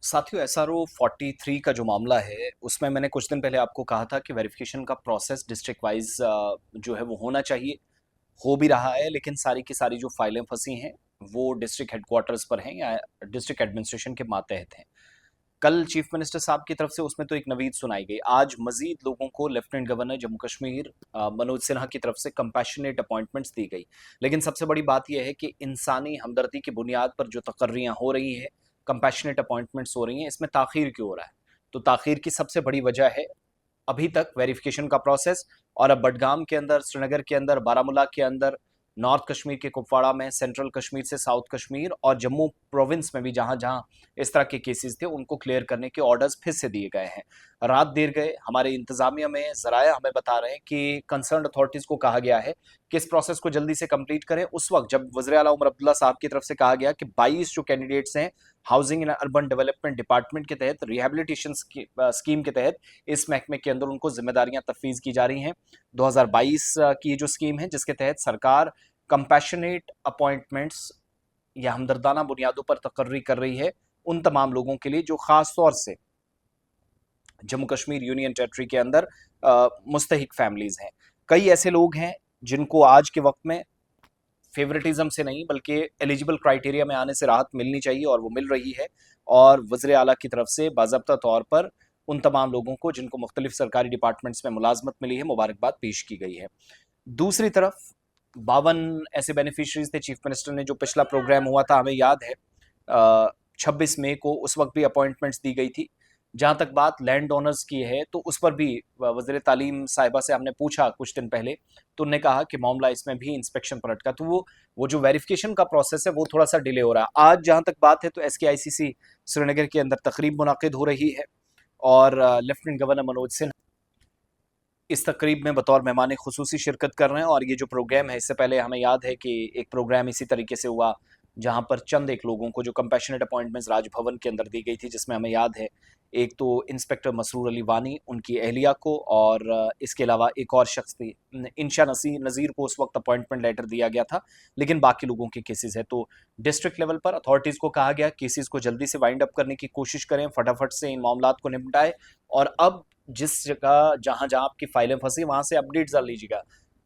साथियों, एसआरओ 43 का जो मामला है, उसमें मैंने कुछ दिन पहले आपको कहा था कि वेरिफिकेशन का प्रोसेस डिस्ट्रिक्ट वाइज जो है वो होना चाहिए। हो भी रहा है, लेकिन सारी की सारी जो फाइलें फंसी हैं वो डिस्ट्रिक्ट हेडक्वार्टर्स पर हैं या डिस्ट्रिक्ट एडमिनिस्ट्रेशन के मातहत हैं। कल चीफ मिनिस्टर साहब की तरफ से उसमें तो एक नवीद सुनाई गई। आज मजीद लोगों को लेफ्टिनेंट गवर्नर जम्मू कश्मीर मनोज सिन्हा की तरफ से कंपैशनेट अपॉइंटमेंट्स दी गई। लेकिन सबसे बड़ी बात यह है कि इंसानी हमदर्दी की बुनियाद पर जो तकर्रियां हो रही हैं, कंपैशनेट अपॉइंटमेंट्स हो रही हैं, इसमें ताखीर क्यों हो रहा है? तो ताखीर की सबसे बड़ी वजह है अभी तक वेरिफिकेशन का प्रोसेस। और अब बडगाम के अंदर, श्रीनगर के अंदर, बारामूला के अंदर, नॉर्थ कश्मीर के कुपवाड़ा में, सेंट्रल कश्मीर से साउथ कश्मीर और जम्मू प्रोविंस में भी जहां जहां इस तरह के केसेस थे, उनको क्लियर करने के ऑर्डर्स फिर से दिए गए हैं। रात देर गए हमारे इंतजामिया में जराया हमें बता रहे हैं कि कंसर्न अथॉरिटीज को कहा गया है कि इस प्रोसेस को जल्दी से कंप्लीट करें। उस वक्त जब वज़ीर आला उमर अब्दुल्ला साहब की तरफ से कहा गया कि 22 जो कैंडिडेट्स हैं housing and urban development department के तहत, रिहेबिलिटेशन स्कीम के तहत इस महकमे के अंदर उनको जिम्मेदारियां तफवीज की जा रही हैं। 2022 की ये जो स्कीम है, जिसके तहत सरकार कंपैशनेट अपॉइंटमेंट्स या हमदर्दाना बुनियादों पर तकर्री कर रही है उन तमाम लोगों के लिए जो खास तौर से जम्मू कश्मीर यूनियन टेरिटरी के अंदर मुस्तहिक फैमिलीज हैं। कई ऐसे लोग हैं जिनको आज के वक्त में फेवरेटिज्म से नहीं बल्कि एलिजिबल क्राइटेरिया में आने से राहत मिलनी चाहिए, और वो मिल रही है। और वज़ीर आला की तरफ से बाज़ाब्ता तौर पर उन तमाम लोगों को जिनको मुख्तलिफ सरकारी डिपार्टमेंट्स में मुलाजमत मिली है, मुबारकबाद पेश की गई है। दूसरी तरफ 52 ऐसे बेनिफिशरीज थे। चीफ मिनिस्टर ने जो पिछला प्रोग्राम हुआ था, हमें याद है 26 मई को, उस वक्त भी अपॉइंटमेंट्स दी गई थी। जहां तक बात लैंड ओनर्स की है, तो उस पर भी वज़ीर तालीम साहिबा से हमने पूछा कुछ दिन पहले, तो उन्होंने कहा कि मामला इसमें भी इंस्पेक्शन पर अटका। तो वो जो वेरिफिकेशन का प्रोसेस है वो थोड़ा सा डिले हो रहा है। आज जहां तक बात है तो SKICC श्रीनगर के अंदर तकरीब मुनाकिद हो रही है, और लेफ्टिनेंट गवर्नर मनोज सिन्हा इस तकरीब में बतौर मेहमान खुसूसी शिरकत कर रहे हैं। और ये जो प्रोग्राम है, इससे पहले हमें याद है कि एक प्रोग्राम इसी तरीके से हुआ जहां पर चंद एक लोगों को जो कंपैशनेट अपॉइंटमेंट्स राजभवन के अंदर दी गई थी, जिसमें हमें याद है एक तो इंस्पेक्टर मसरूर अली वानी, उनकी अहलिया को, और इसके अलावा एक और शख्स थी इंशा नज़ीर को उस वक्त अपॉइंटमेंट लेटर दिया गया था। लेकिन बाकी लोगों के केसेस है, तो डिस्ट्रिक्ट लेवल पर अथॉरिटीज़ को कहा गया केसेस को जल्दी से वाइंड अप करने की कोशिश करें, फटाफट से इन मामलों को निपटाएं। और अब जिस जगह जहां जहां आपकी फाइलें फंसी, वहां से अपडेट्स डाल लीजिएगा।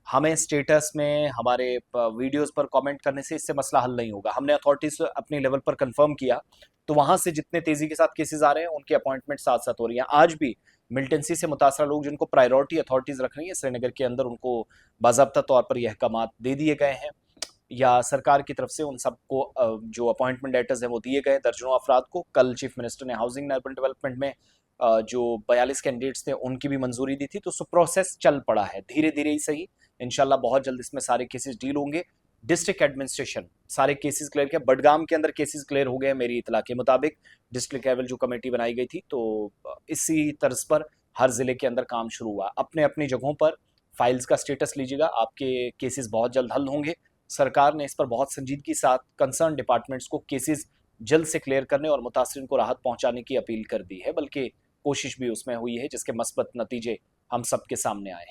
हमें स्टेटस में, हमारे वीडियोस पर कमेंट करने से इससे मसला हल नहीं होगा। हमने अथॉरिटीज से अपने लेवल पर कंफर्म किया, तो वहां से जितने तेजी के साथ केसेस आ रहे हैं उनकी अपॉइंटमेंट साथ साथ हो रही है। आज भी मिलिटेंसी से मुतासरा लोग जिनको प्रायोरिटी अथॉरिटीज रख रही है श्रीनगर के अंदर, उनको बाज़ाब्ता तौर पर यह अहकामात दे दिए गए हैं, या सरकार की तरफ से उन सबको जो अपॉइंटमेंट लेटर्स हैं वो दिए गए दर्जनों अफराद को। कल चीफ मिनिस्टर ने हाउसिंग एंड अर्बन डेवलपमेंट में जो 42 कैंडिडेट्स थे उनकी भी मंजूरी दी थी। तो प्रोसेस चल पड़ा है, धीरे धीरे ही सही। इंशाल्लाह बहुत जल्द इसमें सारे केसेस डील होंगे। डिस्ट्रिक्ट एडमिनिस्ट्रेशन सारे केसेस क्लियर किया। बडगाम के अंदर केसेस क्लियर हो गए मेरी इतला के मुताबिक। डिस्ट्रिक्ट लेवल जो कमेटी बनाई गई थी, तो इसी तर्ज पर हर जिले के अंदर काम शुरू हुआ। अपने अपनी जगहों पर फाइल्स का स्टेटस लीजिएगा, आपके केसेस बहुत जल्द हल होंगे। सरकार ने इस पर बहुत संजीदगी के साथ कंसर्न डिपार्टमेंट्स को केसेस जल्द से क्लियर करने और मुतासरीन को राहत पहुंचाने की अपील कर दी है, बल्कि कोशिश भी उसमें हुई है जिसके मस्बत नतीजे हम सबके सामने आए हैं।